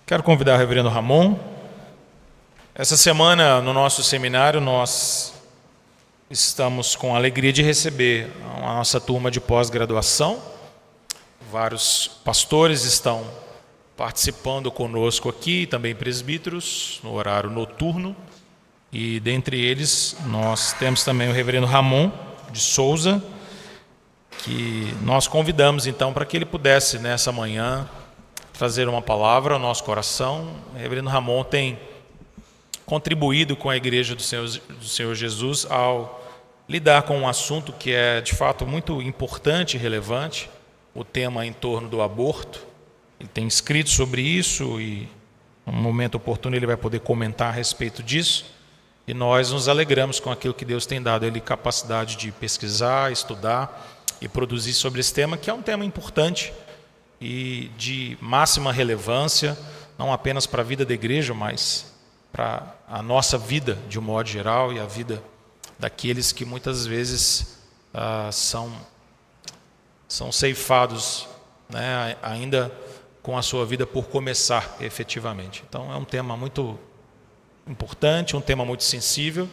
Quero convidar o reverendo Ramon. Essa semana, no nosso seminário, nós estamos com a alegria de receber a nossa turma de pós-graduação. Vários pastores estão participando conosco aqui, também presbíteros, no horário noturno. E dentre eles, nós temos também o reverendo Ramon de Souza, que nós convidamos então para que ele pudesse, nessa manhã, trazer uma palavra ao nosso coração. O reverendo Ramon tem contribuído com a Igreja do Senhor Jesus ao lidar com um assunto que é, de fato, muito importante e relevante, o tema em torno do aborto. Ele tem escrito sobre isso e, num momento oportuno, ele vai poder comentar a respeito disso. E nós nos alegramos com aquilo que Deus tem dado a ele capacidade de pesquisar, estudar e produzir sobre esse tema, que é um tema importante e de máxima relevância, não apenas para a vida da igreja, mas para a nossa vida de um modo geral e a vida daqueles que muitas vezes são ceifados, né, ainda com a sua vida por começar efetivamente. Então é um tema muito importante, um tema muito sensível,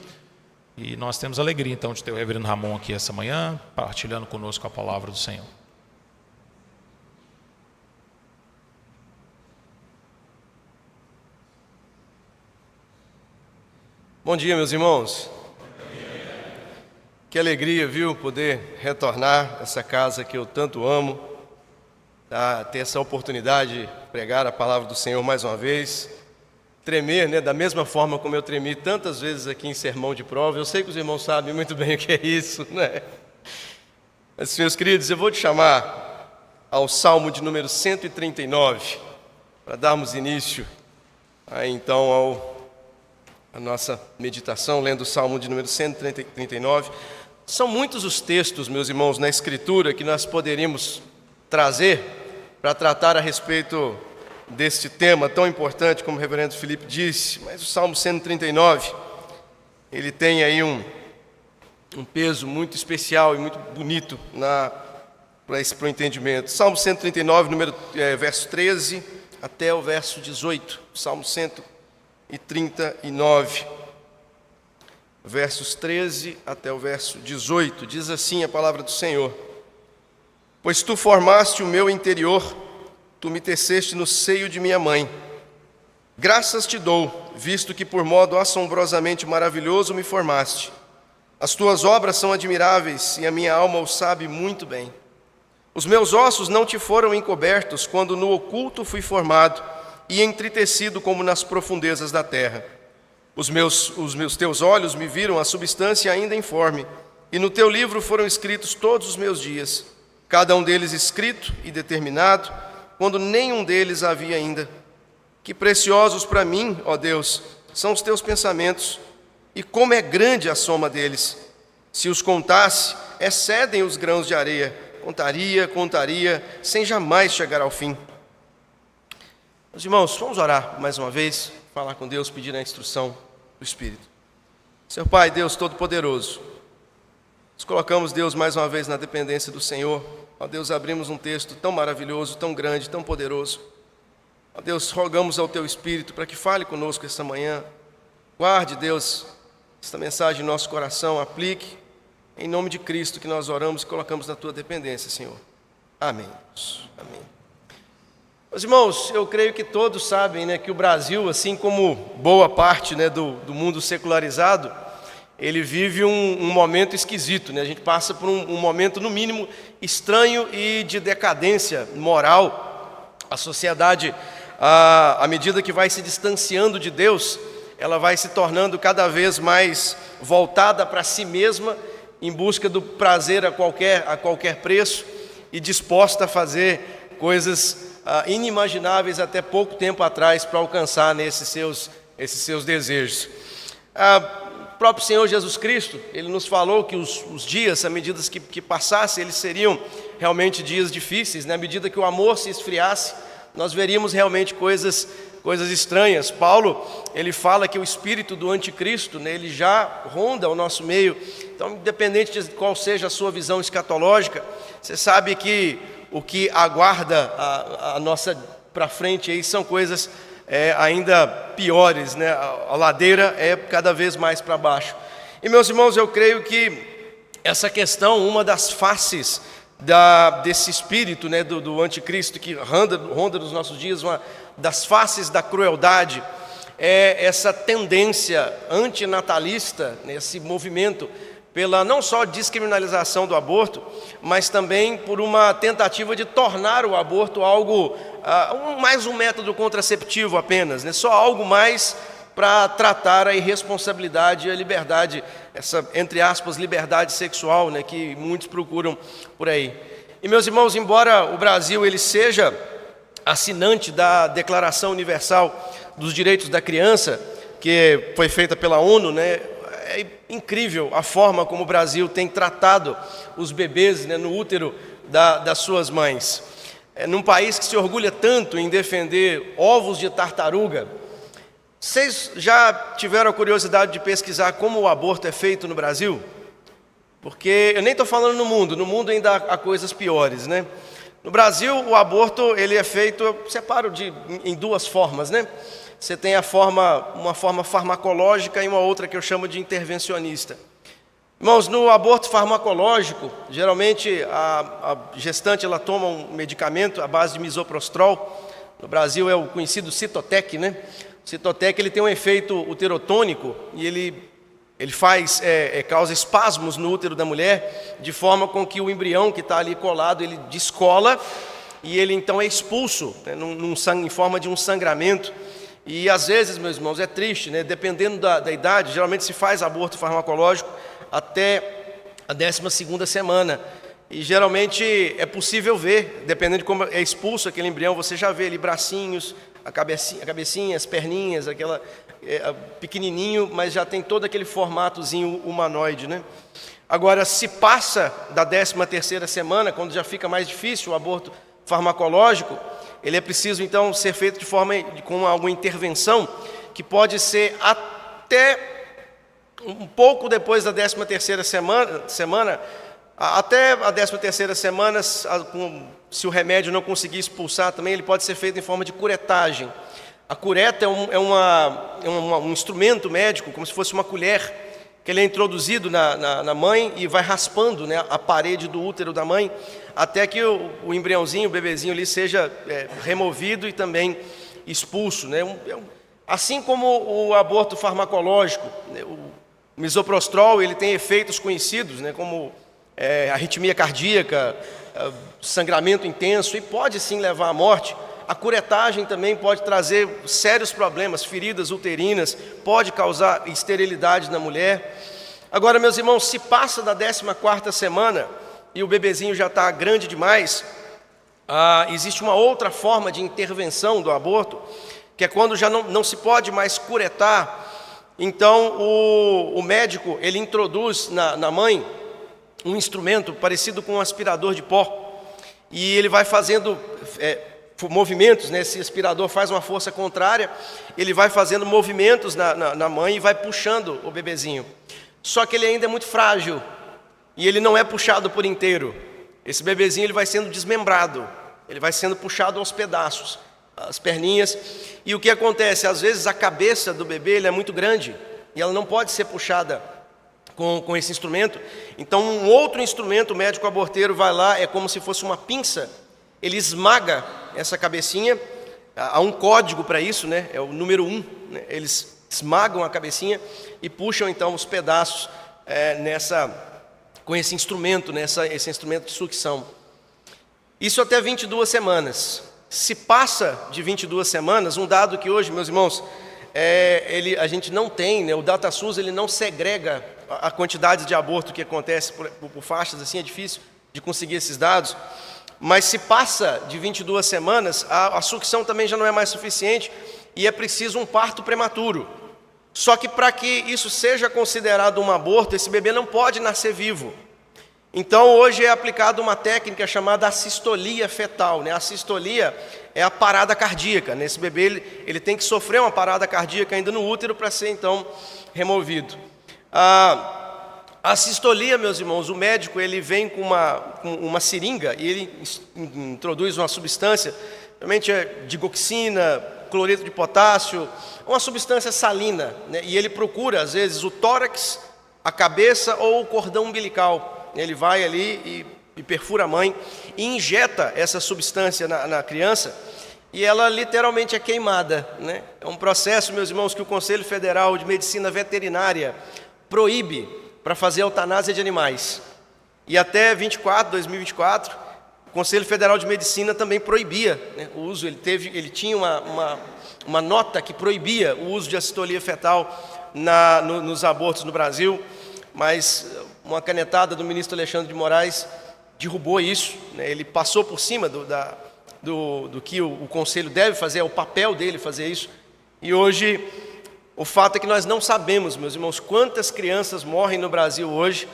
e nós temos alegria então de ter o reverendo Ramon aqui essa manhã, partilhando conosco a palavra do Senhor. Bom dia, meus irmãos. Que alegria, viu, poder retornar a essa casa que eu tanto amo, ter essa oportunidade de pregar a palavra do Senhor mais uma vez, tremer, né, da mesma forma como eu tremi tantas vezes aqui em sermão de prova. Eu sei que os irmãos sabem muito bem o que é isso, né? Mas, meus queridos, eu vou te chamar ao Salmo de número 139, para darmos início então a nossa meditação, lendo o Salmo de número 139. São muitos os textos, meus irmãos, na Escritura que nós poderíamos trazer para tratar a respeito deste tema tão importante, como o reverendo Felipe disse, mas o Salmo 139, ele tem aí um peso muito especial e muito bonito para o entendimento. Salmo 139, verso 13 até o verso 18, Salmo 139, versos 13 até o verso 18, diz assim a palavra do Senhor: Pois tu formaste o meu interior, tu me teceste no seio de minha mãe. Graças te dou, visto que por modo assombrosamente maravilhoso me formaste. As tuas obras são admiráveis e a minha alma o sabe muito bem. Os meus ossos não te foram encobertos quando no oculto fui formado e entritecido como nas profundezas da terra. Os meus teus olhos me viram a substância ainda informe, e no teu livro foram escritos todos os meus dias, cada um deles escrito e determinado, quando nenhum deles havia ainda. Que preciosos para mim, ó Deus, são os teus pensamentos, e como é grande a soma deles. Se os contasse, excedem os grãos de areia. Contaria, sem jamais chegar ao fim. Meus irmãos, vamos orar mais uma vez, falar com Deus, pedir a instrução do Espírito. Senhor Pai, Deus Todo-Poderoso, nos colocamos, Deus, mais uma vez na dependência do Senhor. Ó Deus, abrimos um texto tão maravilhoso, tão grande, tão poderoso. Ó Deus, rogamos ao Teu Espírito para que fale conosco esta manhã. Guarde, Deus, esta mensagem em nosso coração, aplique. Em nome de Cristo que nós oramos e colocamos na Tua dependência, Senhor. Amém. Amém. Meus irmãos, eu creio que todos sabem, né, que o Brasil, assim como boa parte, né, do mundo secularizado, ele vive um momento esquisito, né? A gente passa por um momento, no mínimo, estranho e de decadência moral. A sociedade, à medida que vai se distanciando de Deus, ela vai se tornando cada vez mais voltada para si mesma, em busca do prazer a qualquer preço, e disposta a fazer coisas inimagináveis até pouco tempo atrás para alcançar esses seus desejos. O próprio Senhor Jesus Cristo, Ele nos falou que os dias, à medida que passassem, eles seriam realmente dias difíceis, né? À medida que o amor se esfriasse, nós veríamos realmente coisas estranhas. Paulo, ele fala que o espírito do anticristo, né, ele já ronda o nosso meio. Então, independente de qual seja a sua visão escatológica, você sabe que o que aguarda a nossa para frente aí são coisas ainda piores, né? A ladeira é cada vez mais para baixo. E, meus irmãos, eu creio que essa questão, uma das faces desse espírito, né, do anticristo que ronda nos nossos dias, uma das faces da crueldade, é essa tendência antinatalista, né, esse movimento pela não só descriminalização do aborto, mas também por uma tentativa de tornar o aborto algo, mais um método contraceptivo apenas, né, só algo mais para tratar a irresponsabilidade e a liberdade, essa, entre aspas, liberdade sexual, né, que muitos procuram por aí. E, meus irmãos, embora o Brasil ele seja assinante da Declaração Universal dos Direitos da Criança, que foi feita pela ONU, né, é incrível a forma como o Brasil tem tratado os bebês, né, no útero das suas mães. Num país que se orgulha tanto em defender ovos de tartaruga, vocês já tiveram a curiosidade de pesquisar como o aborto é feito no Brasil? Porque eu nem estou falando no mundo ainda há coisas piores, né? No Brasil, o aborto ele é feito, eu separo em duas formas, né? Você tem uma forma farmacológica e uma outra que eu chamo de intervencionista. Irmãos, no aborto farmacológico, geralmente a gestante ela toma um medicamento à base de misoprostol. No Brasil é o conhecido Citotec, né? O Citotec ele tem um efeito uterotônico e ele causa espasmos no útero da mulher, de forma com que o embrião que está ali colado, ele descola e ele então é expulso, né, em forma de um sangramento. E às vezes, meus irmãos, é triste, né? Dependendo da idade, geralmente se faz aborto farmacológico até a 12ª semana. E geralmente é possível ver, dependendo de como é expulso aquele embrião, você já vê ali bracinhos, a cabecinha, as perninhas, aquela pequenininho, mas já tem todo aquele formatozinho humanoide, né? Agora, se passa da 13ª semana, quando já fica mais difícil o aborto farmacológico, ele é preciso então ser feito com alguma intervenção que pode ser até um pouco depois da 13ª semana, até a 13ª semana, se o remédio não conseguir expulsar também, ele pode ser feito em forma de curetagem. A cureta é um instrumento médico, como se fosse uma colher, que ele é introduzido na mãe e vai raspando, né, a parede do útero da mãe, até que o embriãozinho, o bebezinho ali seja removido e também expulso, né? Assim como o aborto farmacológico, né, o misoprostol ele tem efeitos conhecidos, né, como arritmia cardíaca, sangramento intenso, e pode sim levar à morte. A curetagem também pode trazer sérios problemas, feridas uterinas, pode causar esterilidade na mulher. Agora, meus irmãos, se passa da 14ª semana e o bebezinho já está grande demais, existe uma outra forma de intervenção do aborto, que é quando já não se pode mais curetar. Então, o médico ele introduz na mãe um instrumento parecido com um aspirador de pó, e ele vai fazendo movimentos, né? Esse aspirador faz uma força contrária, ele vai fazendo movimentos na mãe e vai puxando o bebezinho. Só que ele ainda é muito frágil e ele não é puxado por inteiro. Esse bebezinho ele vai sendo desmembrado, ele vai sendo puxado aos pedaços, as perninhas. E o que acontece? Às vezes a cabeça do bebê ele é muito grande e ela não pode ser puxada com esse instrumento. Então um outro instrumento, o médico aborteiro vai lá, é como se fosse uma pinça, ele esmaga essa cabecinha. Há um código para isso, né? É o número 1, né? Eles esmagam a cabecinha e puxam então os pedaços com esse instrumento, esse instrumento de sucção. Isso até 22 semanas. Se passa de 22 semanas, um dado que hoje, meus irmãos, a gente não tem, né? O DataSUS ele não segrega a quantidade de aborto que acontece por faixas, assim é difícil de conseguir esses dados. Mas se passa de 22 semanas, a sucção também já não é mais suficiente e é preciso um parto prematuro. Só que para que isso seja considerado um aborto, esse bebê não pode nascer vivo. Então hoje é aplicada uma técnica chamada assistolia fetal, né? A assistolia é a parada cardíaca, né? Esse bebê ele tem que sofrer uma parada cardíaca ainda no útero para ser então removido. A assistolia, meus irmãos, o médico ele vem com uma seringa e ele introduz uma substância, realmente é digoxina, cloreto de potássio, uma substância salina, né? E ele procura, às vezes, o tórax, a cabeça ou o cordão umbilical. Ele vai ali e perfura a mãe e injeta essa substância na criança, e ela literalmente é queimada, né? É um processo, meus irmãos, que o Conselho Federal de Medicina Veterinária proíbe para fazer eutanásia de animais. E até 2024, o Conselho Federal de Medicina também proibia, né, o uso. Ele tinha uma nota que proibia o uso de acistolia fetal nos abortos no Brasil, mas uma canetada do ministro Alexandre de Moraes derrubou isso, né? Ele passou por cima do que o Conselho deve fazer, é o papel dele fazer isso. E hoje, o fato é que nós não sabemos, meus irmãos, quantas crianças morrem no Brasil hoje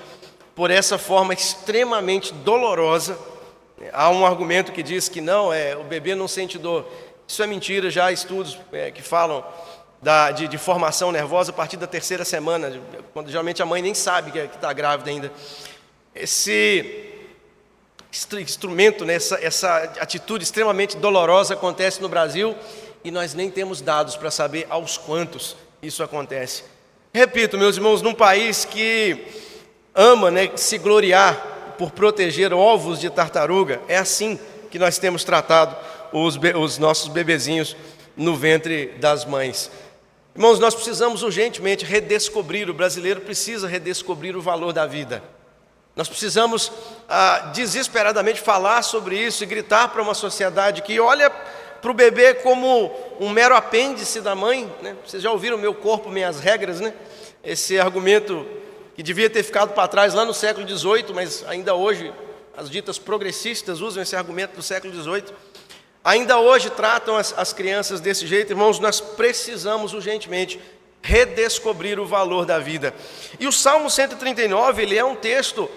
por essa forma extremamente dolorosa. Há um argumento que diz que não, o bebê não sente dor. Isso é mentira, já há estudos que falam de formação nervosa a partir da 3ª semana, quando geralmente a mãe nem sabe que está grávida ainda. Esse instrumento, né, essa atitude extremamente dolorosa acontece no Brasil e nós nem temos dados para saber aos quantos isso acontece. Repito, meus irmãos, num país que ama, né, se gloriar por proteger ovos de tartaruga, é assim que nós temos tratado os nossos bebezinhos no ventre das mães. Irmãos, nós precisamos urgentemente redescobrir, o brasileiro precisa redescobrir o valor da vida. Nós precisamos desesperadamente falar sobre isso e gritar para uma sociedade que olha para o bebê como um mero apêndice da mãe, né? Vocês já ouviram meu corpo, minhas regras, né? Esse argumento que devia ter ficado para trás lá no século XVIII, mas ainda hoje as ditas progressistas usam esse argumento do século XVIII. Ainda hoje tratam as crianças desse jeito. Irmãos, nós precisamos urgentemente redescobrir o valor da vida. E o Salmo 139, ele é um texto,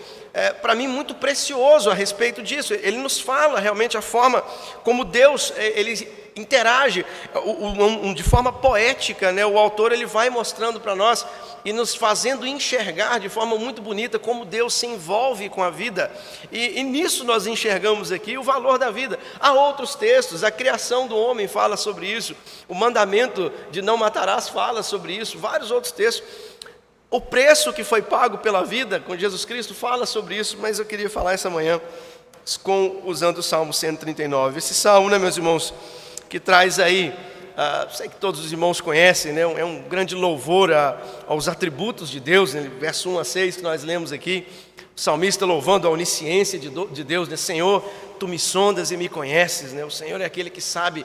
para mim, muito precioso a respeito disso. Ele nos fala realmente a forma como Deus, ele interage de forma poética, né? O autor ele vai mostrando para nós e nos fazendo enxergar de forma muito bonita como Deus se envolve com a vida, e nisso nós enxergamos aqui o valor da vida. Há outros textos, a criação do homem fala sobre isso, o mandamento de não matarás fala sobre isso, vários outros textos. O preço que foi pago pela vida com Jesus Cristo fala sobre isso, mas eu queria falar essa manhã usando o Salmo 139. Esse salmo, né, meus irmãos, que traz aí, sei que todos os irmãos conhecem, né, é um grande louvor aos atributos de Deus, né, verso 1 a 6 que nós lemos aqui, o salmista louvando a onisciência de Deus, né, Senhor, Tu me sondas e me conheces, né, o Senhor é aquele que sabe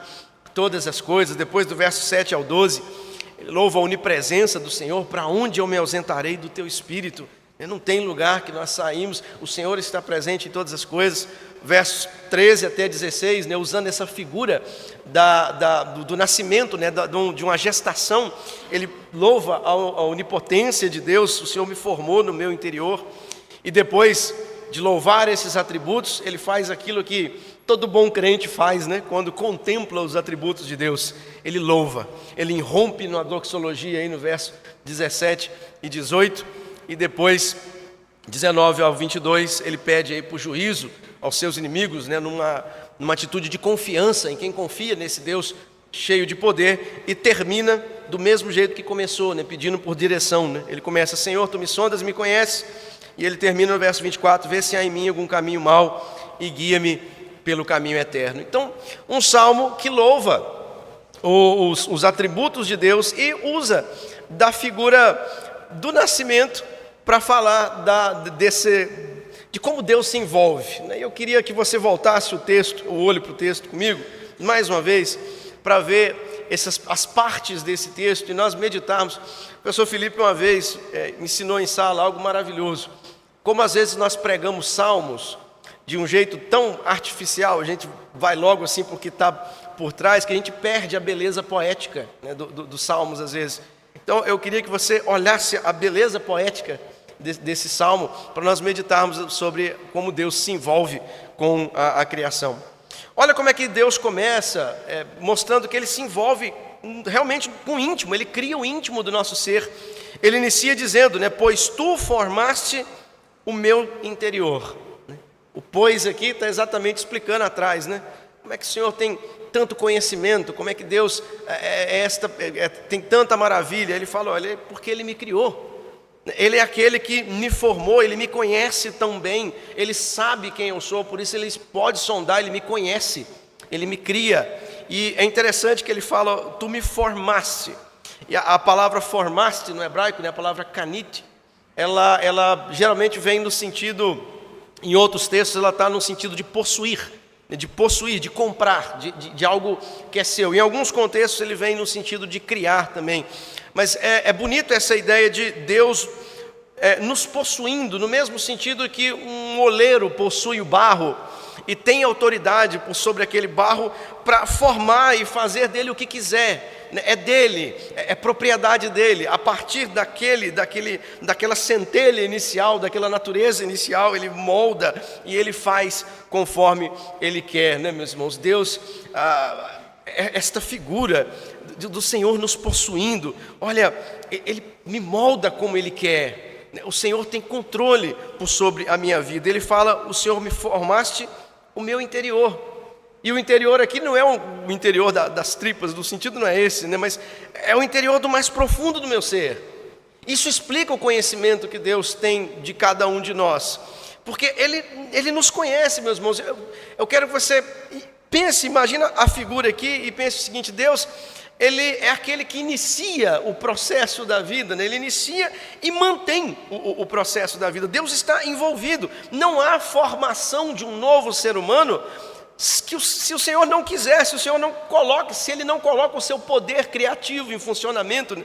todas as coisas. Depois do verso 7 ao 12, ele louva a onipresença do Senhor, para onde eu me ausentarei do Teu Espírito? Não tem lugar que nós saímos, o Senhor está presente em todas as coisas. Versos 13 até 16, né, usando essa figura do nascimento, né, de uma gestação, ele louva a onipotência de Deus, o Senhor me formou no meu interior. E depois de louvar esses atributos, ele faz aquilo que todo bom crente faz, né, quando contempla os atributos de Deus, ele louva, ele irrompe na doxologia aí no verso 17 e 18, e depois, 19 ao 22, ele pede aí por juízo aos seus inimigos, né, numa atitude de confiança em quem confia nesse Deus cheio de poder, e termina do mesmo jeito que começou, né, pedindo por direção, né? Ele começa, Senhor, Tu me sondas e me conheces, e ele termina no verso 24, vê se há em mim algum caminho mau e guia-me pelo caminho eterno. Então, um salmo que louva os atributos de Deus e usa da figura do nascimento para falar de como Deus se envolve. Eu queria que você voltasse o olho para o texto comigo, mais uma vez, para ver as partes desse texto e nós meditarmos. O professor Felipe uma vez me ensinou em sala algo maravilhoso, como às vezes nós pregamos salmos de um jeito tão artificial, a gente vai logo assim porque está por trás, que a gente perde a beleza poética, né, dos salmos às vezes. Então eu queria que você olhasse a beleza poética desse salmo, para nós meditarmos sobre como Deus se envolve com a criação. Olha como é que Deus começa mostrando que Ele se envolve realmente com o íntimo, Ele cria o íntimo do nosso ser. Ele inicia dizendo, né, pois Tu formaste o meu interior. O pois aqui está exatamente explicando atrás, né? Como é que o Senhor tem tanto conhecimento, como é que Deus tem tanta maravilha? Ele fala, olha, é porque Ele me criou. Ele é aquele que me formou, Ele me conhece tão bem, Ele sabe quem eu sou, por isso Ele pode sondar, Ele me conhece, Ele me cria. E é interessante que Ele fala, tu me formaste. E a palavra formaste no hebraico, né, a palavra kanit, ela geralmente vem no sentido, em outros textos ela está no sentido de possuir, de comprar, de algo que é seu. Em alguns contextos ele vem no sentido de criar também. Mas é bonito essa ideia de Deus nos possuindo, no mesmo sentido que um oleiro possui o barro e tem autoridade sobre aquele barro para formar e fazer dele o que quiser. É dele, é propriedade dele. A partir daquela centelha inicial, daquela natureza inicial, ele molda e ele faz conforme ele quer, né, meus irmãos? Deus, esta figura do Senhor nos possuindo, olha, Ele me molda como Ele quer. O Senhor tem controle por sobre a minha vida. Ele fala, o Senhor me formaste o meu interior. E o interior aqui não é o interior das tripas, do sentido não é esse, né? Mas é o interior do mais profundo do meu ser. Isso explica o conhecimento que Deus tem de cada um de nós. Porque Ele nos conhece, meus irmãos. Eu quero que você pense, imagina a figura aqui e pense o seguinte, Deus, Ele é aquele que inicia o processo da vida, né? Ele inicia e mantém o processo da vida. Deus está envolvido. Não há formação de um novo ser humano que se o Senhor não quiser, se o Senhor não coloque, se Ele não coloca o seu poder criativo em funcionamento,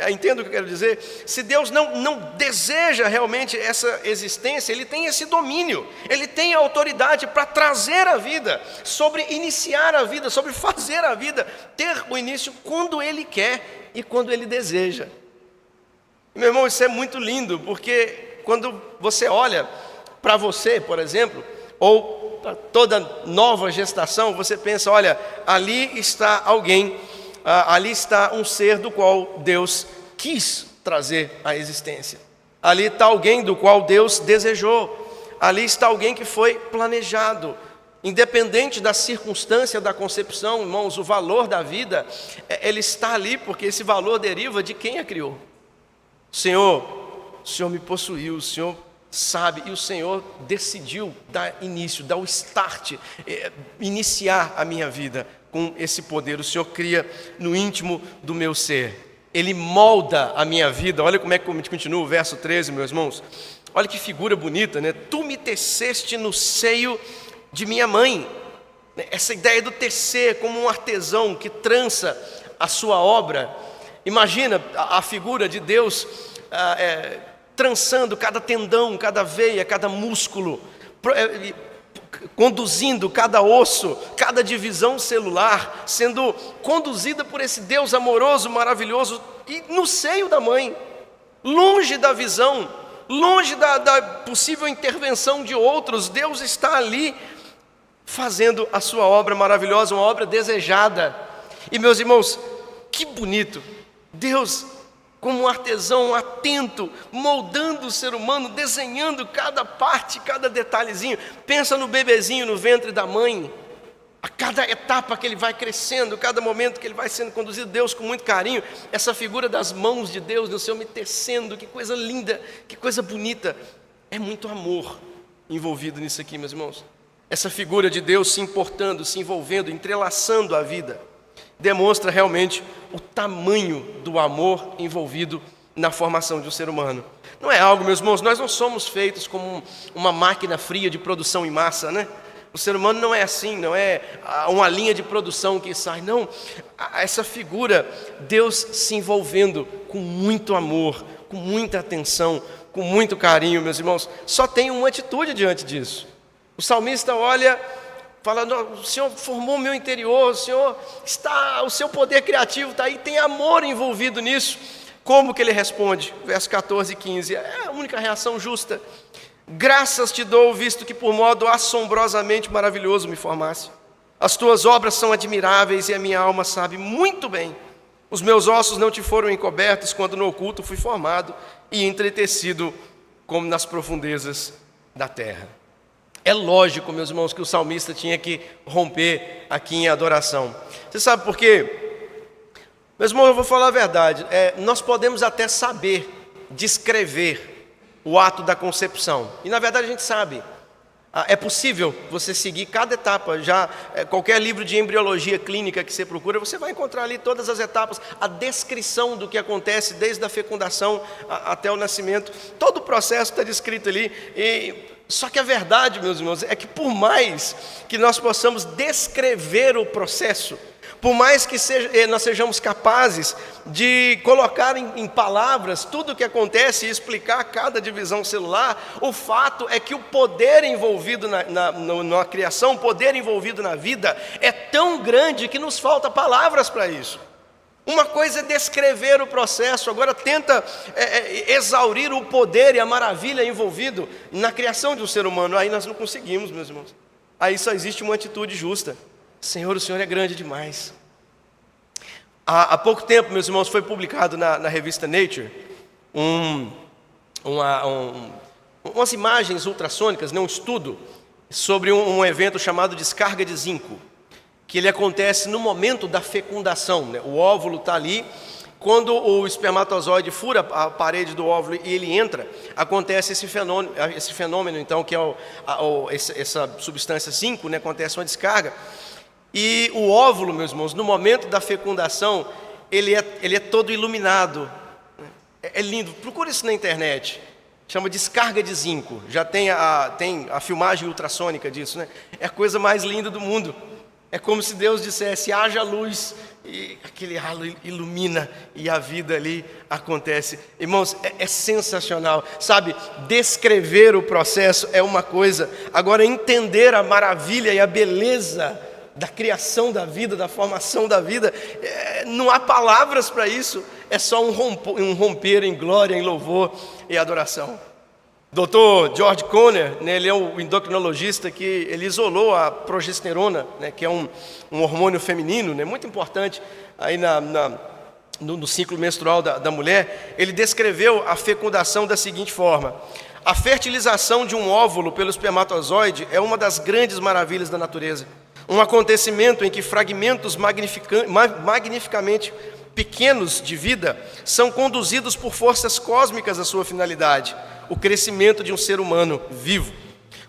entendo o que eu quero dizer? Se Deus não deseja realmente essa existência, Ele tem esse domínio, Ele tem a autoridade para trazer a vida, sobre iniciar a vida, sobre fazer a vida, ter o início quando Ele quer e quando Ele deseja. Meu irmão, isso é muito lindo, porque quando você olha para você, por exemplo, ou para toda nova gestação, você pensa, olha, ali está alguém, ali está um ser do qual Deus quis trazer à existência. Ali está alguém do qual Deus desejou. Ali está alguém que foi planejado. Independente da circunstância da concepção, irmãos, o valor da vida, ele está ali porque esse valor deriva de quem a criou. O Senhor me possuiu, o Senhor sabe, e o Senhor decidiu dar início, dar o start, iniciar a minha vida com esse poder. O Senhor cria no íntimo do meu ser, Ele molda a minha vida. Olha como é que continua o verso 13, meus irmãos. Olha que figura bonita, né? Tu me teceste no seio de minha mãe. Essa ideia do tecer como um artesão que trança a sua obra. Imagina a figura de Deus trançando cada tendão, cada veia, cada músculo, conduzindo cada osso, cada divisão celular, sendo conduzida por esse Deus amoroso, maravilhoso, e no seio da mãe, longe da visão, longe da possível intervenção de outros. Deus está ali fazendo a sua obra maravilhosa, uma obra desejada. E meus irmãos, que bonito, Deus como um artesão atento, moldando o ser humano, desenhando cada parte, cada detalhezinho. Pensa no bebezinho no ventre da mãe, a cada etapa que ele vai crescendo, cada momento que ele vai sendo conduzido, Deus com muito carinho, essa figura das mãos de Deus, do Senhor me tecendo, que coisa linda, que coisa bonita. É muito amor envolvido nisso aqui, meus irmãos. Essa figura de Deus se importando, se envolvendo, entrelaçando a vida, demonstra realmente o tamanho do amor envolvido na formação de um ser humano. Não é algo, meus irmãos, nós não somos feitos como uma máquina fria de produção em massa, né? O ser humano não é assim, não é uma linha de produção que sai, não. Essa figura, Deus se envolvendo com muito amor, com muita atenção, com muito carinho, meus irmãos. Só tem uma atitude diante disso. O salmista olha, fala, o Senhor formou o meu interior, o seu poder criativo está aí, tem amor envolvido nisso. Como que ele responde? Verso 14 e 15, é a única reação justa. Graças te dou, visto que por modo assombrosamente maravilhoso me formaste. As tuas obras são admiráveis e a minha alma sabe muito bem. Os meus ossos não te foram encobertos quando no oculto fui formado e entretecido como nas profundezas da terra. É lógico, meus irmãos, que o salmista tinha que romper aqui em adoração. Você sabe por quê? Meus irmãos, eu vou falar a verdade. Nós podemos até saber descrever o ato da concepção. E na verdade a gente sabe. É possível você seguir cada etapa. Qualquer livro de embriologia clínica que você procura, você vai encontrar ali todas as etapas, a descrição do que acontece desde a fecundação até o nascimento. Todo o processo está descrito ali. Só que a verdade, meus irmãos, é que por mais que nós possamos descrever o processo, por mais que nós sejamos capazes de colocar em palavras tudo o que acontece e explicar cada divisão celular, o fato é que o poder envolvido na criação, o poder envolvido na vida é tão grande que nos falta palavras para isso. Uma coisa é descrever o processo, agora tenta exaurir o poder e a maravilha envolvido na criação de um ser humano. Aí nós não conseguimos, meus irmãos. Aí só existe uma atitude justa. Senhor, o Senhor é grande demais. Há pouco tempo, meus irmãos, foi publicado na revista Nature umas imagens ultrassônicas, um estudo sobre um evento chamado descarga de zinco, que ele acontece no momento da fecundação, né? O óvulo está ali, quando o espermatozoide fura a parede do óvulo e ele entra, acontece esse fenômeno então, que é essa substância zinco, né? Acontece uma descarga. E o óvulo, meus irmãos, no momento da fecundação, ele é todo iluminado. É lindo, procura isso na internet. Chama descarga de zinco. Já tem a filmagem ultrassônica disso, né? É a coisa mais linda do mundo. É como se Deus dissesse, haja luz, e aquele halo ilumina, e a vida ali acontece. Irmãos, é sensacional. Sabe, descrever o processo é uma coisa. Agora, entender a maravilha e a beleza da criação da vida, da formação da vida, não há palavras para isso, é só um romper em glória, em louvor e adoração. Dr. George Conner, né, ele é um endocrinologista que ele isolou a progesterona, né, que é um hormônio feminino, né, muito importante aí no ciclo menstrual da mulher. Ele descreveu a fecundação da seguinte forma: a fertilização de um óvulo pelo espermatozoide é uma das grandes maravilhas da natureza. Um acontecimento em que fragmentos magnificamente pequenos de vida são conduzidos por forças cósmicas à sua finalidade, o crescimento de um ser humano vivo.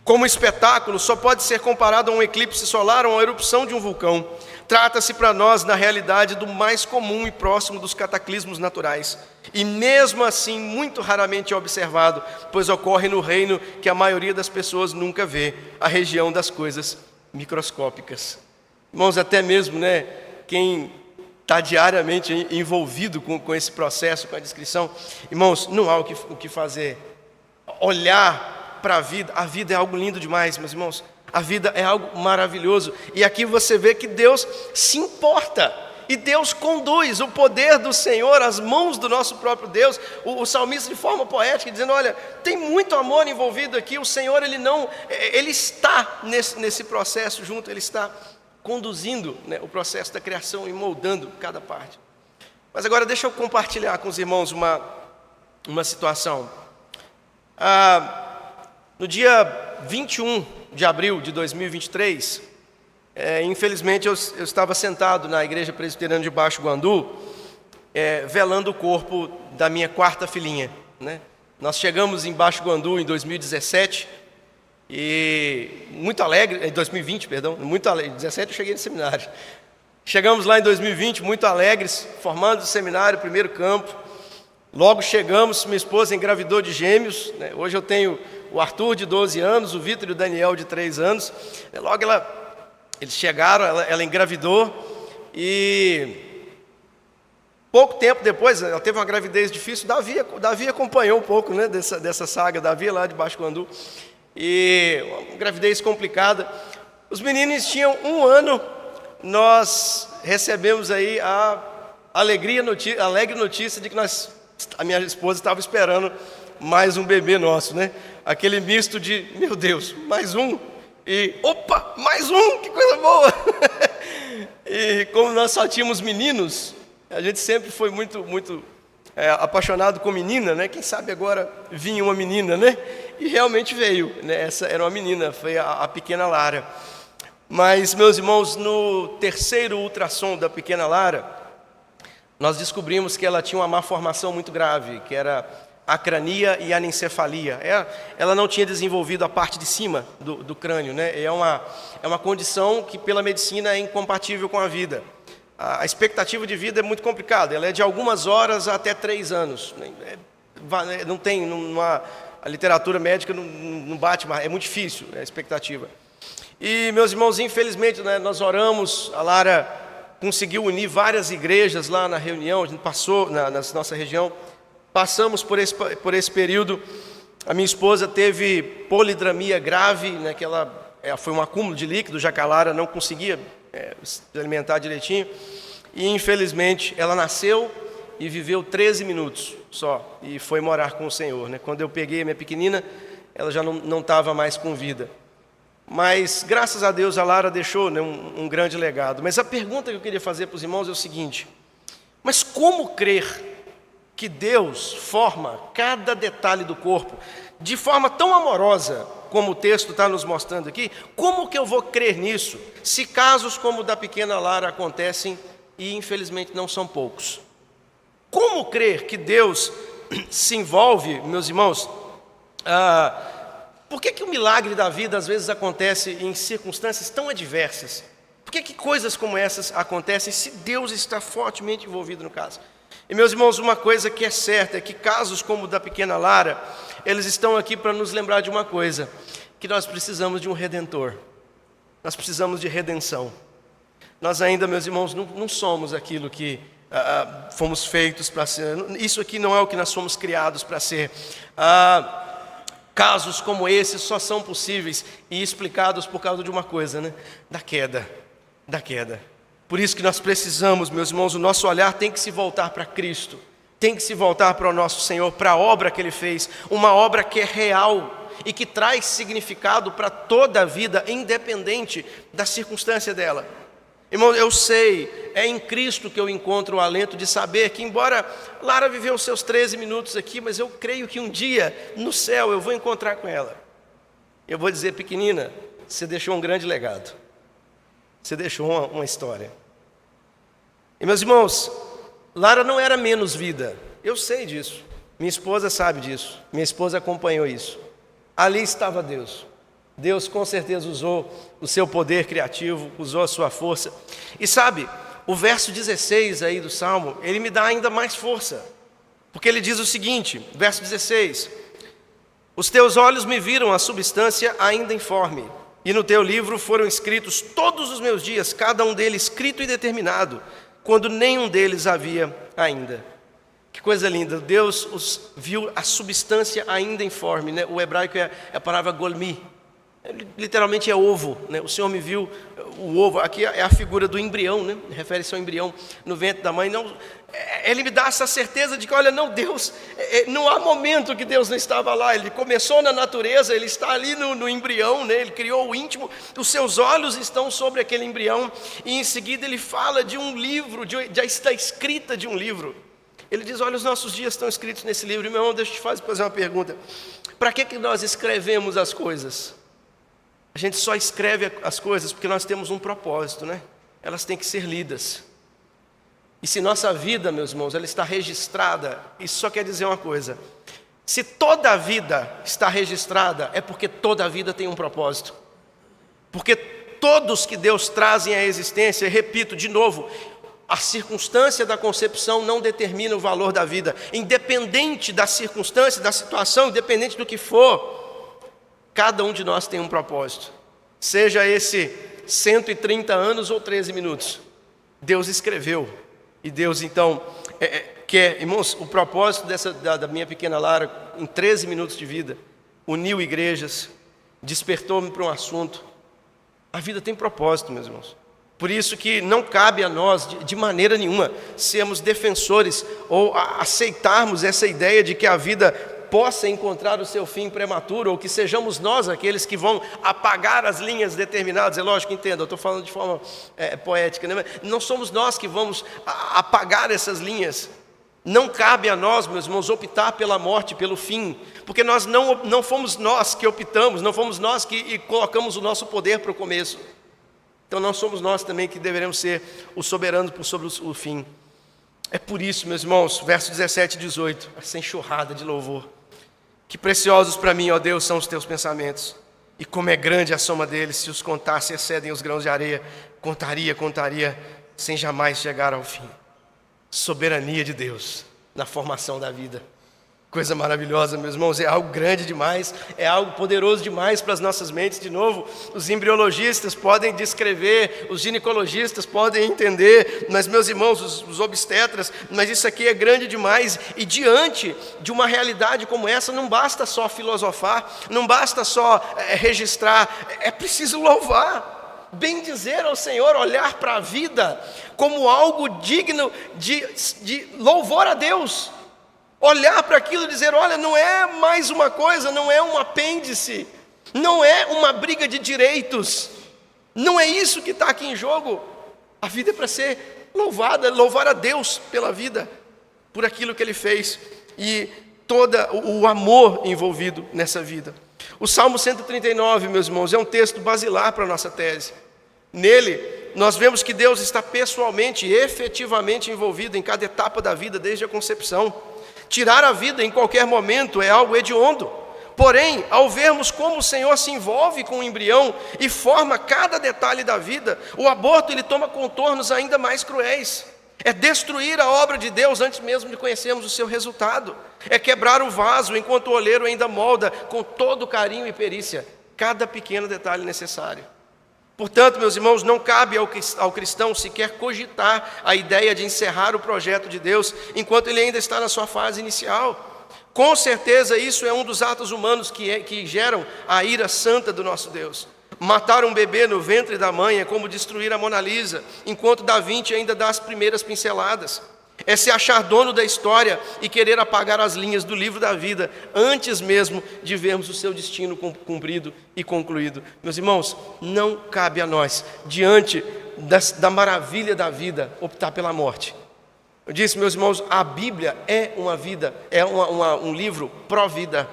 Como espetáculo, só pode ser comparado a um eclipse solar ou a erupção de um vulcão. Trata-se para nós, na realidade, do mais comum e próximo dos cataclismos naturais. E mesmo assim, muito raramente é observado, pois ocorre no reino que a maioria das pessoas nunca vê, a região das coisas microscópicas. Irmãos, até mesmo, né, quem está diariamente envolvido com esse processo, com a descrição, irmãos, não há o que fazer. Olhar para a vida é algo lindo demais, meus irmãos. A vida é algo maravilhoso. E aqui você vê que Deus se importa. E Deus conduz o poder do Senhor, as mãos do nosso próprio Deus. O salmista, de forma poética, dizendo, olha, tem muito amor envolvido aqui. O Senhor, Ele está nesse processo junto. Ele está conduzindo, né, o processo da criação e moldando cada parte. Mas agora deixa eu compartilhar com os irmãos uma situação. No dia 21 de abril de 2023, infelizmente eu estava sentado na igreja presbiteriana de Baixo Guandu, velando o corpo da minha quarta filhinha, né? Nós chegamos em Baixo Guandu em 2017, e muito alegre, em 2020, perdão, muito alegre, em 2017 eu cheguei no seminário. Chegamos lá em 2020, muito alegres, formando o seminário, primeiro campo. Logo chegamos, minha esposa engravidou de gêmeos, né? Hoje eu tenho o Arthur de 12 anos, o Vitor e o Daniel de 3 anos. Logo eles chegaram, ela engravidou, e pouco tempo depois, ela teve uma gravidez difícil. Davi acompanhou um pouco, né, dessa saga, Davi lá de Baixo Guandu, e uma gravidez complicada. Os meninos tinham 1 ano, nós recebemos aí a alegre notícia de que a minha esposa estava esperando mais um bebê nosso, né? Aquele misto de, meu Deus, mais um, e opa, mais um, que coisa boa! E como nós só tínhamos meninos, a gente sempre foi muito apaixonado com menina, né? Quem sabe agora vinha uma menina, né? E realmente veio, né? Essa era uma menina, foi a pequena Lara. Mas, meus irmãos, no terceiro ultrassom da pequena Lara, nós descobrimos que ela tinha uma má formação muito grave, que era acrania e anencefalia. Ela não tinha desenvolvido a parte de cima do crânio, né? É uma condição que pela medicina é incompatível com a vida. A expectativa de vida é muito complicada, ela é de algumas horas até 3 anos. A literatura médica não bate, mas é muito difícil a expectativa. E, meus irmãos, infelizmente, né, nós oramos, a Lara conseguiu unir várias igrejas lá na reunião, a gente passou na nossa região, passamos por esse período. A minha esposa teve polidramia grave, né, que foi um acúmulo de líquido, já que a Lara não conseguia se alimentar direitinho, e infelizmente ela nasceu e viveu 13 minutos só, e foi morar com o Senhor, né? Quando eu peguei a minha pequenina, ela já não estava mais com vida. Mas, graças a Deus, a Lara deixou, né, um grande legado. Mas a pergunta que eu queria fazer para os irmãos é o seguinte: mas como crer que Deus forma cada detalhe do corpo de forma tão amorosa, como o texto está nos mostrando aqui? Como que eu vou crer nisso, se casos como o da pequena Lara acontecem, e infelizmente não são poucos? Como crer que Deus se envolve, meus irmãos? Por que o milagre da vida às vezes acontece em circunstâncias tão adversas? Por que coisas como essas acontecem se Deus está fortemente envolvido no caso? E, meus irmãos, uma coisa que é certa é que casos como o da pequena Lara, eles estão aqui para nos lembrar de uma coisa: que nós precisamos de um Redentor, nós precisamos de redenção. Nós ainda, meus irmãos, não somos aquilo que fomos feitos para ser. Isso aqui não é o que nós fomos criados para ser. Casos como esses só são possíveis e explicados por causa de uma coisa, né? Da queda. Por isso que nós precisamos, meus irmãos, o nosso olhar tem que se voltar para Cristo, tem que se voltar para o nosso Senhor, para a obra que Ele fez, uma obra que é real e que traz significado para toda a vida, independente da circunstância dela. Irmão, eu sei, é em Cristo que eu encontro o alento de saber que, embora Lara viveu os seus 13 minutos aqui, mas eu creio que um dia, no céu, eu vou encontrar com ela. Eu vou dizer: pequenina, você deixou um grande legado, você deixou uma história. E, meus irmãos, Lara não era menos vida, eu sei disso, minha esposa sabe disso, minha esposa acompanhou isso. Ali estava Deus. Deus com certeza usou o seu poder criativo, usou a sua força. E sabe, o verso 16 aí do Salmo, ele me dá ainda mais força. Porque ele diz o seguinte, verso 16: os teus olhos me viram a substância ainda informe, e no teu livro foram escritos todos os meus dias, cada um deles escrito e determinado, quando nenhum deles havia ainda. Que coisa linda, Deus os viu a substância ainda informe, né? O hebraico é a palavra golmi. Literalmente é ovo, né? O Senhor me viu o ovo, aqui é a figura do embrião, né? Refere-se ao embrião no ventre da mãe. Não, Ele me dá essa certeza de que, olha, não, Deus, não há momento que Deus não estava lá. Ele começou na natureza, Ele está ali no embrião, né? Ele criou o íntimo, os seus olhos estão sobre aquele embrião, e em seguida Ele fala de um livro, já está escrita de um livro. Ele diz: olha, os nossos dias estão escritos nesse livro. E, meu irmão, deixa eu te fazer uma pergunta: para que nós escrevemos as coisas? A gente só escreve as coisas porque nós temos um propósito, né? Elas têm que ser lidas. E se nossa vida, meus irmãos, ela está registrada, isso só quer dizer uma coisa: se toda a vida está registrada, é porque toda a vida tem um propósito. Porque todos que Deus trazem à existência, repito de novo, a circunstância da concepção não determina o valor da vida. Independente da circunstância, da situação, independente do que for, cada um de nós tem um propósito. Seja esse 130 anos ou 13 minutos. Deus escreveu. E Deus então quer, irmãos, o propósito da minha pequena Lara, em 13 minutos de vida, uniu igrejas, despertou-me para um assunto. A vida tem propósito, meus irmãos. Por isso que não cabe a nós, de maneira nenhuma, sermos defensores ou aceitarmos essa ideia de que a vida possa encontrar o seu fim prematuro, ou que sejamos nós aqueles que vão apagar as linhas determinadas. É lógico, entenda, eu estou falando de forma poética, né? Não somos nós que vamos apagar essas linhas. Não cabe a nós, meus irmãos, optar pela morte, pelo fim, porque não fomos nós que optamos, não fomos nós que colocamos o nosso poder para o começo. Então não somos nós também que deveremos ser os soberanos sobre o fim. É por isso, meus irmãos, versos 17 e 18, essa enxurrada de louvor. Que preciosos para mim, ó Deus, são os teus pensamentos, e como é grande a soma deles, se os contasse excedem os grãos de areia, contaria, sem jamais chegar ao fim. Soberania de Deus na formação da vida. Coisa maravilhosa, meus irmãos, é algo grande demais, é algo poderoso demais para as nossas mentes. De novo, os embriologistas podem descrever, os ginecologistas podem entender, mas meus irmãos, os obstetras, mas isso aqui é grande demais. E diante de uma realidade como essa, não basta só filosofar, não basta só registrar, é preciso louvar. Bendizer ao Senhor, olhar para a vida como algo digno de louvor a Deus. Olhar para aquilo e dizer, olha, não é mais uma coisa, não é um apêndice, não é uma briga de direitos, não é isso que está aqui em jogo. A vida é para ser louvada, louvar a Deus pela vida, por aquilo que Ele fez e todo o amor envolvido nessa vida. O Salmo 139, meus irmãos, é um texto basilar para a nossa tese. Nele, nós vemos que Deus está pessoalmente e efetivamente envolvido em cada etapa da vida, desde a concepção. Tirar a vida em qualquer momento é algo hediondo. Porém, ao vermos como o Senhor se envolve com o embrião e forma cada detalhe da vida, o aborto ele toma contornos ainda mais cruéis. É destruir a obra de Deus antes mesmo de conhecermos o seu resultado. É quebrar o vaso enquanto o oleiro ainda molda com todo carinho e perícia cada pequeno detalhe necessário. Portanto, meus irmãos, não cabe ao cristão sequer cogitar a ideia de encerrar o projeto de Deus enquanto ele ainda está na sua fase inicial. Com certeza isso é um dos atos humanos que geram a ira santa do nosso Deus. Matar um bebê no ventre da mãe é como destruir a Mona Lisa, enquanto Da Vinci ainda dá as primeiras pinceladas. É se achar dono da história e querer apagar as linhas do livro da vida antes mesmo de vermos o seu destino cumprido e concluído. Meus irmãos, não cabe a nós, diante da maravilha da vida, optar pela morte. Eu disse, meus irmãos, a Bíblia é uma vida, é um livro pró-vida.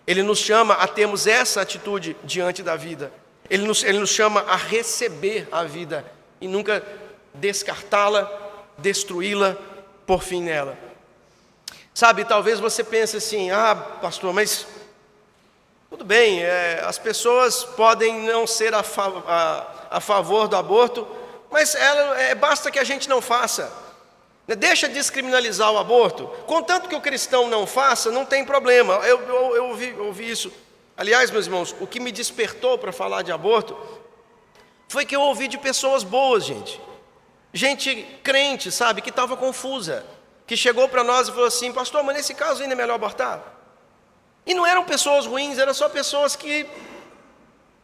Ele nos chama a termos essa atitude diante da vida. Ele nos chama a receber a vida e nunca descartá-la, destruí-la, por fim nela. Sabe, talvez você pense assim, pastor, mas tudo bem, as pessoas podem não ser a favor do aborto, mas basta que a gente não faça. Deixa de descriminalizar o aborto. Contanto que o cristão não faça, não tem problema. Eu ouvi isso. Aliás, meus irmãos, o que me despertou para falar de aborto foi que eu ouvi de pessoas boas, gente crente, sabe, que estava confusa, que chegou para nós e falou assim, pastor, mas nesse caso ainda é melhor abortar? E não eram pessoas ruins, eram só pessoas que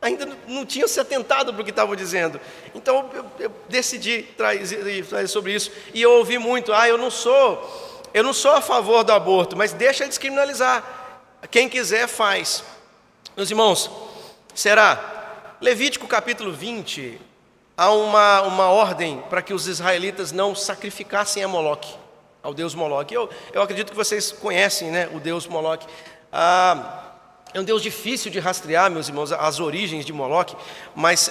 ainda não tinham se atentado para o que estavam dizendo. Então eu decidi trazer sobre isso, e eu ouvi muito, eu não sou a favor do aborto, mas deixa de descriminalizar, quem quiser faz. Meus irmãos, Levítico capítulo 20, há uma ordem para que os israelitas não sacrificassem a Moloque, ao deus Moloque. Eu acredito que vocês conhecem, o deus Moloque. É um deus difícil de rastrear, meus irmãos, as origens de Moloque, mas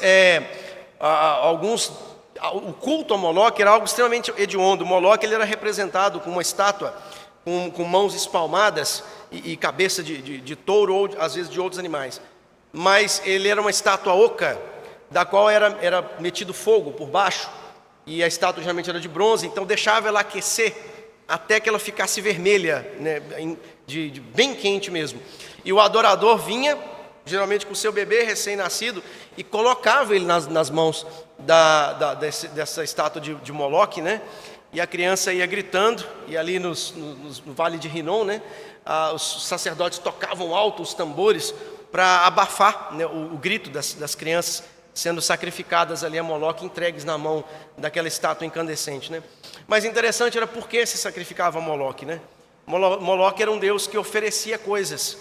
o culto a Moloque era algo extremamente hediondo. Moloque ele era representado com uma estátua com mãos espalmadas e cabeça de touro ou às vezes de outros animais. Mas ele era uma estátua oca, da qual era metido fogo por baixo, e a estátua geralmente era de bronze, então deixava ela aquecer até que ela ficasse vermelha, bem quente mesmo. E o adorador vinha, geralmente com o seu bebê recém-nascido, e colocava ele nas mãos dessa estátua de Moloque, e a criança ia gritando, e ali no Vale de Rinom, os sacerdotes tocavam alto os tambores para abafar o grito das crianças sendo sacrificadas ali a Moloque, entregues na mão daquela estátua incandescente. Mas interessante era por que se sacrificava a Moloque. Moloque era um deus que oferecia coisas.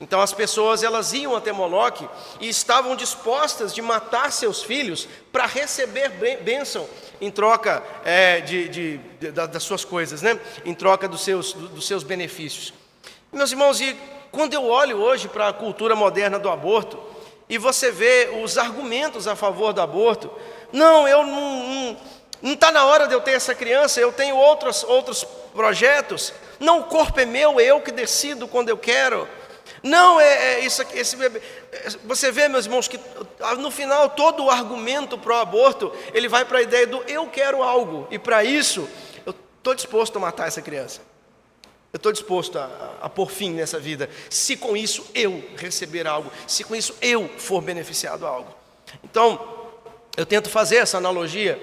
Então as pessoas, elas iam até Moloque e estavam dispostas de matar seus filhos para receber bênção em troca das suas coisas, né? Em troca dos seus benefícios. Meus irmãos, e quando eu olho hoje para a cultura moderna do aborto, e você vê os argumentos a favor do aborto, não está na hora de eu ter essa criança, eu tenho outros projetos, não, o corpo é meu, é eu que decido quando eu quero. Não, esse bebê. Você vê, meus irmãos, que no final todo o argumento para o aborto, ele vai para a ideia do eu quero algo, e para isso eu estou disposto a matar essa criança. Eu estou disposto a pôr fim nessa vida, se com isso eu receber algo, se com isso eu for beneficiado a algo. Então, eu tento fazer essa analogia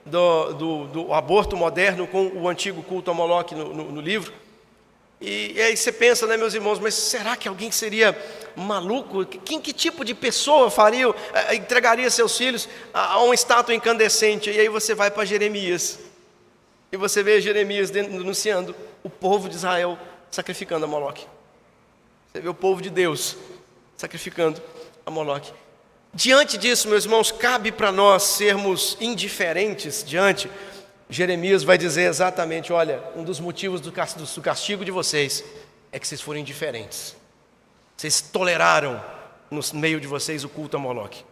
do aborto moderno com o antigo culto a Moloque no livro. E aí você pensa, né, meus irmãos, mas será que alguém seria maluco? Que tipo de pessoa entregaria seus filhos a uma estátua incandescente? E aí você vai para Jeremias, e você vê Jeremias denunciando o povo de Israel sacrificando a Moloque. Você vê o povo de Deus sacrificando a Moloque. Diante disso, meus irmãos, cabe para nós sermos indiferentes diante. Jeremias vai dizer exatamente, olha, um dos motivos do castigo de vocês é que vocês foram indiferentes. Vocês toleraram no meio de vocês o culto a Moloque.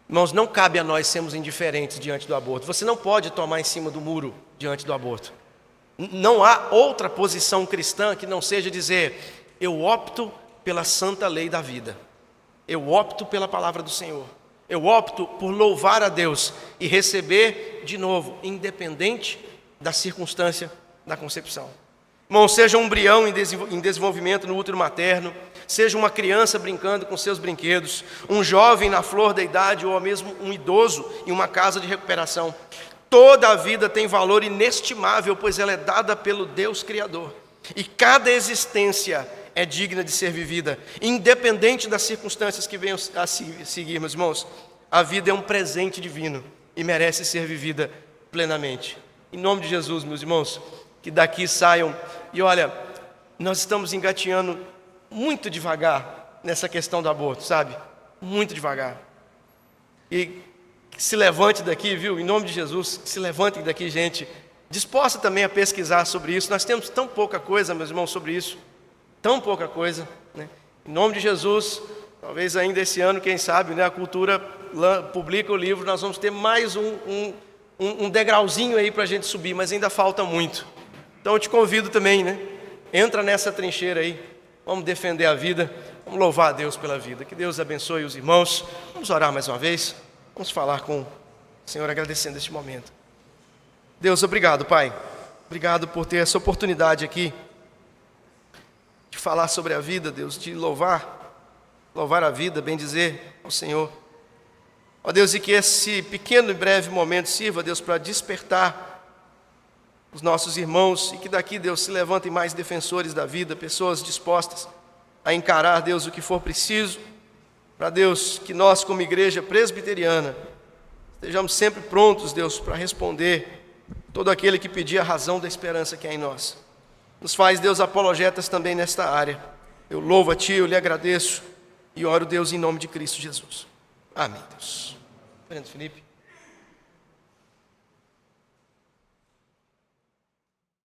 Irmãos, não cabe a nós sermos indiferentes diante do aborto. Você não pode tomar em cima do muro diante do aborto. Não há outra posição cristã que não seja dizer, eu opto pela santa lei da vida. Eu opto pela palavra do Senhor. Eu opto por louvar a Deus e receber de novo, independente da circunstância da concepção. Irmão, seja um embrião em desenvolvimento no útero materno, seja uma criança brincando com seus brinquedos, um jovem na flor da idade ou mesmo um idoso em uma casa de recuperação. Toda a vida tem valor inestimável, pois ela é dada pelo Deus Criador. E cada existência é digna de ser vivida, independente das circunstâncias que venham a seguir, meus irmãos. A vida é um presente divino e merece ser vivida plenamente. Em nome de Jesus, meus irmãos, que daqui saiam. E olha, nós estamos engatinhando muito devagar nessa questão do aborto, sabe? Muito devagar. E que se levante daqui, viu? Em nome de Jesus, que se levante daqui, gente, disposta também a pesquisar sobre isso. Nós temos tão pouca coisa, meus irmãos, sobre isso. Tão pouca coisa, né? Em nome de Jesus, talvez ainda esse ano, quem sabe, né, a Cultura publica o livro, nós vamos ter mais um degrauzinho aí para a gente subir, mas ainda falta muito. Então eu te convido também, né? Entra nessa trincheira aí, vamos defender a vida, vamos louvar a Deus pela vida. Que Deus abençoe os irmãos. Vamos orar mais uma vez, vamos falar com o Senhor agradecendo este momento. Deus, obrigado, Pai. Obrigado por ter essa oportunidade aqui de falar sobre a vida, Deus, de louvar a vida, bendizer ao Senhor. Ó Deus, e que esse pequeno e breve momento sirva, Deus, para despertar os nossos irmãos, e que daqui, Deus, se levantem mais defensores da vida, pessoas dispostas a encarar, Deus, o que for preciso, para Deus, que nós, como igreja presbiteriana, estejamos sempre prontos, Deus, para responder todo aquele que pedir a razão da esperança que há em nós. Nos faz, Deus, apologetas também nesta área. Eu louvo a Ti, eu lhe agradeço e oro, Deus, em nome de Cristo Jesus. Amém, Deus. Fernando Felipe.